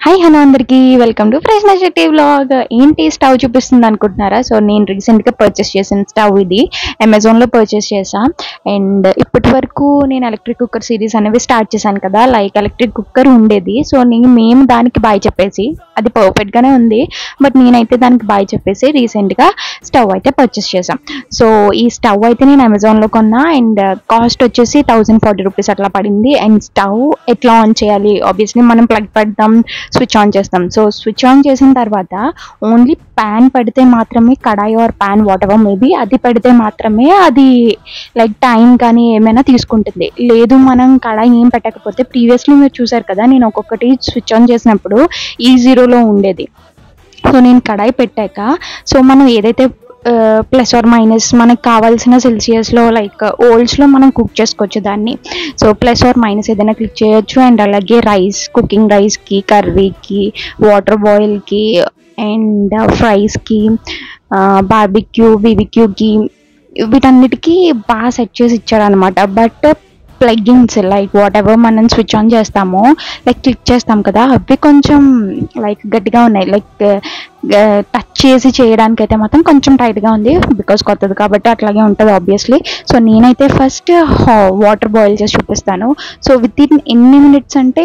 Hi hello అందరికీ welcome to fresh నజెట్టి vlog. ఏంటి stove చూపిస్తుంది అనుకుంటున్నారా? సో నేను రీసెంట్గా పర్చేస్ చేసిన స్టవ్ ఇది. అమెజాన్లో పర్చేస్ చేసా. అండ్ ఇప్పటి వరకు నేను ఎలక్ట్రిక్ కుక్కర్ సిరీస్ అనేవి స్టార్ట్ చేశాను కదా. లైక్ ఎలక్ట్రిక్ కుక్కర్ ఉండేది. సో మేము దానికి బాయ్ చెప్పేసి, అది పర్ఫెక్ట్గానే ఉంది, బట్ నేనైతే దానికి బాయ్ చెప్పేసి రీసెంట్గా స్టవ్ అయితే పర్చేస్ చేశాం. సో ఈ స్టవ్ అయితే నేను అమెజాన్లో కొన్నా. అండ్ కాస్ట్ వచ్చేసి 1040 రూపీస్ అట్లా పడింది. అండ్ స్టవ్ ఎట్లా ఆన్ చేయాలి? ఆబ్వియస్లీ మనం ప్లగ్ పెడతాం, స్విచ్ ఆన్ చేస్తాం. సో స్విచ్ ఆన్ చేసిన తర్వాత ఓన్లీ ప్యాన్ పెడితే మాత్రమే, కడాయి or pan whatever maybe, అది పెడితే మాత్రమే అది లైక్ టైం కానీ ఏమైనా తీసుకుంటుంది. లేదు మనం కడాయి ఏం పెట్టకపోతే, ప్రీవియస్లీ మీరు చూసారు కదా, నేను ఒక్కొక్కటి స్విచ్ ఆన్ చేసినప్పుడు E0లో ఉండేది. సో నేను కడాయి పెట్టాక, సో మనం ఏదైతే ప్లస్ ఆర్ మైనస్ మనకు కావాల్సిన సెల్సియస్లో లైక్ ఓల్డ్స్లో మనం కుక్ చేసుకోవచ్చు దాన్ని. సో ప్లస్ ఆర్ మైనస్ ఏదైనా క్లిక్ చేయొచ్చు. అండ్ అలాగే రైస్, కుకింగ్ రైస్కి, కర్రీకి, వాటర్ బాయిల్కి, అండ్ ఫ్రైస్కి, బార్బిక్యూ, బీబిక్యూకి, వీటన్నిటికీ బాగా సెట్ చేసి ఇచ్చాడు అనమాట. But plugins like what ever మనం స్విచ్ ఆన్ చేస్తామో, లైక్ క్లిక్ చేస్తాం కదా, అవి కొంచెం లైక్ గట్టిగా ఉన్నాయి. లైక్ టచ్ చేసి చేయడానికి అయితే మాత్రం కొంచెం టైట్గా ఉంది, బికాస్ కొత్తది కాబట్టి అట్లాగే ఉంటుంది ఆబ్వియస్లీ. సో నేనైతే ఫస్ట్ వాటర్ బాయిల్ చేసి చూపిస్తాను. సో విత్ ఇన్ ఎన్ని మినిట్స్ అంటే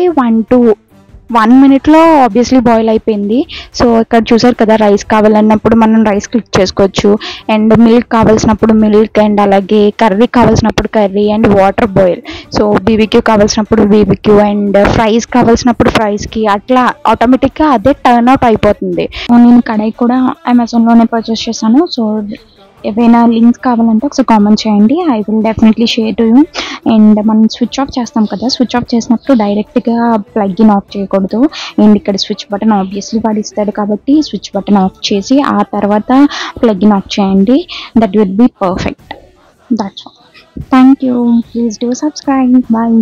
1 minute-లో ఆబ్వియస్లీ బాయిల్ అయిపోయింది. సో ఇక్కడ చూసారు కదా, రైస్ కావాలన్నప్పుడు మనం రైస్ క్లిక్ చేసుకోవచ్చు. అండ్ మిల్క్ కావాల్సినప్పుడు మిల్క్, అండ్ అలాగే కర్రీ కావాల్సినప్పుడు curry, and water boil. So BBQ కావాల్సినప్పుడు బీబీక్యూ, అండ్ ఫ్రైస్ కావాల్సినప్పుడు ఫ్రైస్కి, అట్లా ఆటోమేటిక్గా అదే టర్న్ అవుట్ అయిపోతుంది. నేను కడాయి కూడా అమెజాన్లోనే పర్చేస్ చేశాను. సో ఏవైనా లింక్స్ కావాలంటే ఒకసారి కామెంట్ చేయండి, I will definitely share to you. And మనం స్విచ్ ఆఫ్ చేస్తాం కదా, స్విచ్ ఆఫ్ చేసినప్పుడు డైరెక్ట్గా ప్లగ్ ఇన్ ఆఫ్ చేయకూడదు. అండ్ ఇక్కడ స్విచ్ బటన్ ఆబ్వియస్లీ వాడు ఇస్తాడు కాబట్టి స్విచ్ బటన్ ఆఫ్ చేసి ఆ తర్వాత ప్లగ్ ఇన్ ఆఫ్ చేయండి. That will be perfect. That's all. Thank you. Please do subscribe. Bye.